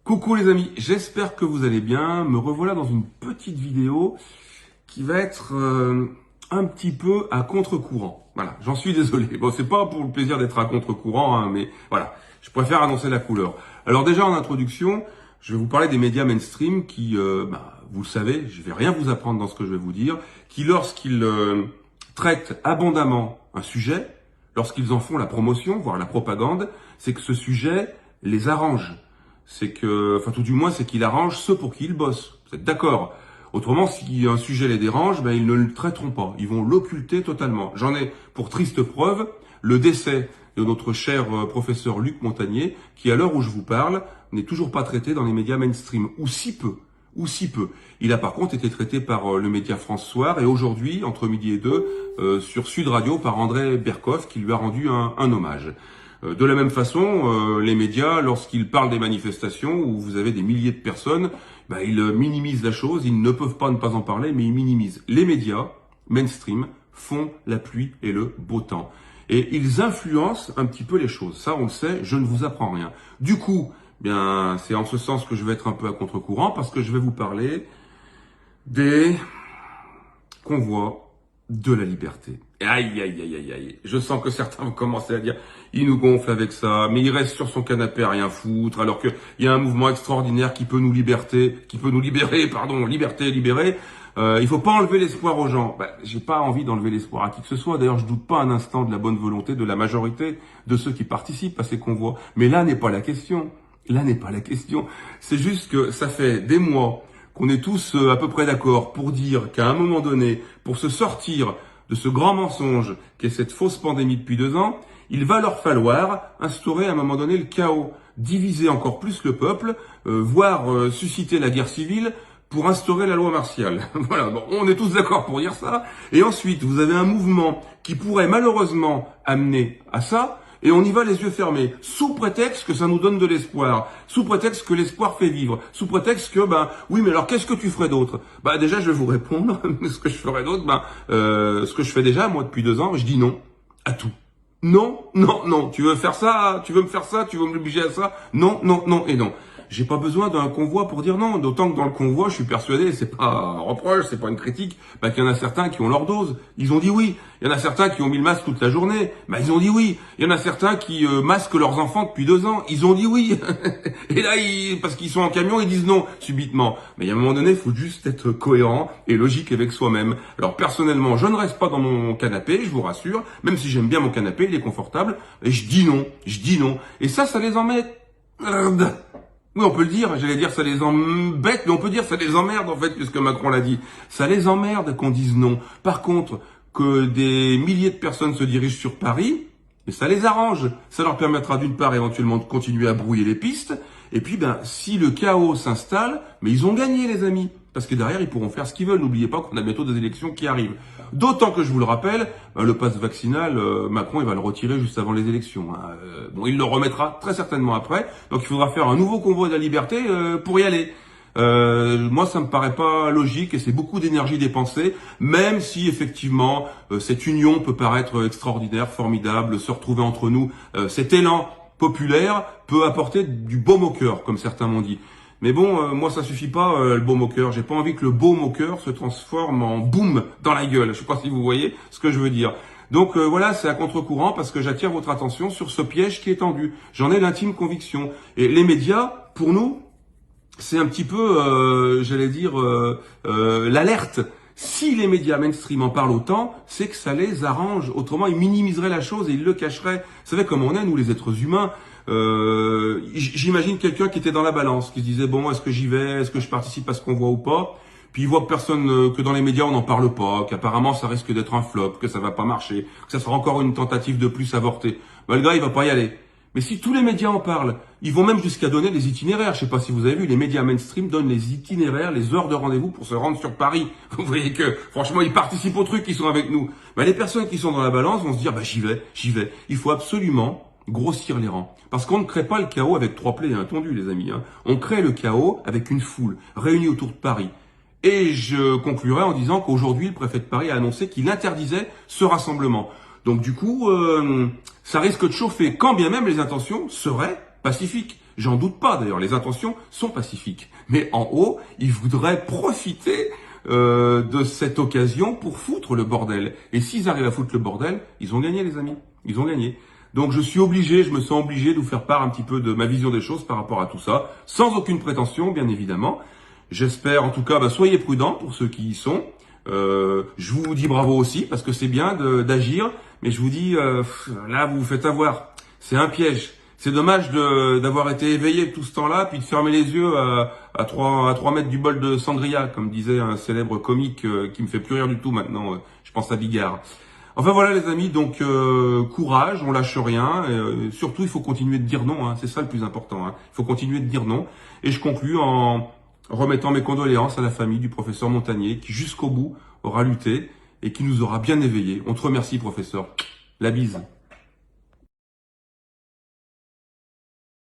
Coucou les amis, j'espère que vous allez bien. Me revoilà dans une petite vidéo qui va être un petit peu à contre-courant. Voilà, j'en suis désolé. Bon, c'est pas pour le plaisir d'être à contre-courant, hein, mais voilà, je préfère annoncer la couleur. Alors déjà en introduction, je vais vous parler des médias mainstream qui, vous le savez, je vais rien vous apprendre dans ce que je vais vous dire, qui lorsqu'ils traitent abondamment un sujet, lorsqu'ils en font la promotion, voire la propagande, c'est que ce sujet les arrange. C'est que, enfin tout du moins, c'est qu'il arrange ceux pour qui ils bossent. Vous êtes d'accord? Autrement, si un sujet les dérange, ils ne le traiteront pas. Ils vont l'occulter totalement. J'en ai pour triste preuve le décès de notre cher professeur Luc Montagnier, qui à l'heure où je vous parle, n'est toujours pas traité dans les médias mainstream, ou si peu. Il a par contre été traité par le média France Soir et aujourd'hui, entre midi et deux, sur Sud Radio par André Berkoff qui lui a rendu un hommage. De la même façon, les médias, lorsqu'ils parlent des manifestations où vous avez des milliers de personnes, ils minimisent la chose, ils ne peuvent pas ne pas en parler, mais ils minimisent. Les médias mainstream font la pluie et le beau temps. Et ils influencent un petit peu les choses. Ça, on le sait, je ne vous apprends rien. Du coup, c'est en ce sens que je vais être un peu à contre-courant parce que je vais vous parler des convois de la liberté. Aïe. Je sens que certains vont commencer à dire, il nous gonfle avec ça, mais il reste sur son canapé à rien foutre, alors qu'il y a un mouvement extraordinaire qui peut nous libérer, libérer. Il faut pas enlever l'espoir aux gens. J'ai pas envie d'enlever l'espoir à qui que ce soit. D'ailleurs, je doute pas un instant de la bonne volonté de la majorité de ceux qui participent à ces convois. Mais là n'est pas la question. C'est juste que ça fait des mois qu'on est tous à peu près d'accord pour dire qu'à un moment donné, pour se sortir de ce grand mensonge qu'est cette fausse pandémie depuis 2 ans, il va leur falloir instaurer à un moment donné le chaos, diviser encore plus le peuple, voire susciter la guerre civile pour instaurer la loi martiale. Voilà, bon, on est tous d'accord pour dire ça. Et ensuite, vous avez un mouvement qui pourrait malheureusement amener à ça, et on y va les yeux fermés, sous prétexte que ça nous donne de l'espoir, sous prétexte que l'espoir fait vivre, sous prétexte que, oui, mais alors qu'est-ce que tu ferais d'autre? Déjà, je vais vous répondre, ce que je ferais d'autre, ce que je fais déjà, moi, depuis 2 ans, je dis non à tout. Non, tu veux faire ça, tu veux me faire ça, tu veux m'obliger à ça? Non, et non. J'ai pas besoin d'un convoi pour dire non, d'autant que dans le convoi, je suis persuadé, c'est pas un reproche, c'est pas une critique, qu'il y en a certains qui ont leur dose, ils ont dit oui. Il y en a certains qui ont mis le masque toute la journée, ils ont dit oui. Il y en a certains qui masquent leurs enfants depuis 2 ans, ils ont dit oui. Et là, parce qu'ils sont en camion, ils disent non, subitement. Mais il y a un moment donné, il faut juste être cohérent et logique avec soi-même. Alors personnellement, je ne reste pas dans mon canapé, je vous rassure, même si j'aime bien mon canapé, il est confortable, et je dis non. Et ça les emmerde. Oui, on peut le dire, j'allais dire ça les embête, mais on peut dire ça les emmerde en fait, puisque Macron l'a dit. Ça les emmerde qu'on dise non. Par contre, que des milliers de personnes se dirigent sur Paris, mais ça les arrange. Ça leur permettra d'une part éventuellement de continuer à brouiller les pistes, et puis si le chaos s'installe, mais ils ont gagné les amis. Parce que derrière, ils pourront faire ce qu'ils veulent. N'oubliez pas qu'on a bientôt des élections qui arrivent. D'autant que je vous le rappelle, le pass vaccinal, Macron, il va le retirer juste avant les élections. Il le remettra très certainement après. Donc il faudra faire un nouveau convoi de la liberté pour y aller. Moi, ça me paraît pas logique et c'est beaucoup d'énergie dépensée, même si effectivement cette union peut paraître extraordinaire, formidable, se retrouver entre nous, cet élan populaire peut apporter du baume au cœur, comme certains m'ont dit. Mais bon, moi ça suffit pas le baume au cœur. J'ai pas envie que le baume au cœur se transforme en boum dans la gueule. Je sais pas si vous voyez ce que je veux dire. Donc voilà, c'est à contre-courant parce que j'attire votre attention sur ce piège qui est tendu. J'en ai l'intime conviction. Et les médias, pour nous, c'est un petit peu, l'alerte. Si les médias mainstream en parlent autant, c'est que ça les arrange. Autrement, ils minimiseraient la chose et ils le cacheraient. Vous savez comment on est, nous les êtres humains. J'imagine quelqu'un qui était dans la balance, qui se disait bon, est-ce que j'y vais, est-ce que je participe à ce qu'on voit ou pas, puis il voit que personne, que dans les médias on n'en parle pas, qu'apparemment ça risque d'être un flop, que ça va pas marcher, que ça sera encore une tentative de plus avortée. Le gars il va pas y aller. Mais si tous les médias en parlent, ils vont même jusqu'à donner des itinéraires. Je sais pas si vous avez vu, les médias mainstream donnent les itinéraires, les heures de rendez-vous pour se rendre sur Paris. Vous voyez que, franchement, ils participent au truc, ils sont avec nous. Les personnes qui sont dans la balance vont se dire, j'y vais. Il faut absolument grossir les rangs. Parce qu'on ne crée pas le chaos avec 3 plaies et un tondu, les amis. On crée le chaos avec une foule réunie autour de Paris. Et je conclurai en disant qu'aujourd'hui, le préfet de Paris a annoncé qu'il interdisait ce rassemblement. Donc du coup, ça risque de chauffer, quand bien même les intentions seraient pacifique. J'en doute pas d'ailleurs, les intentions sont pacifiques. Mais en haut, ils voudraient profiter de cette occasion pour foutre le bordel. Et s'ils arrivent à foutre le bordel, ils ont gagné les amis. Ils ont gagné. Donc je me sens obligé de vous faire part un petit peu de ma vision des choses par rapport à tout ça, sans aucune prétention bien évidemment. J'espère en tout cas, soyez prudents pour ceux qui y sont. Je vous dis bravo aussi parce que c'est bien d'agir, mais je vous dis là vous vous faites avoir. C'est un piège. C'est dommage d'avoir été éveillé tout ce temps-là, puis de fermer les yeux à 3 mètres du bol de sangria, comme disait un célèbre comique qui me fait plus rire du tout maintenant. Je pense à Bigard. Enfin voilà les amis, donc courage, on lâche rien. Surtout il faut continuer de dire non, hein, c'est ça le plus important. Hein. Il faut continuer de dire non. Et je conclus en remettant mes condoléances à la famille du professeur Montagnier qui jusqu'au bout aura lutté et qui nous aura bien éveillés. On te remercie professeur. La bise.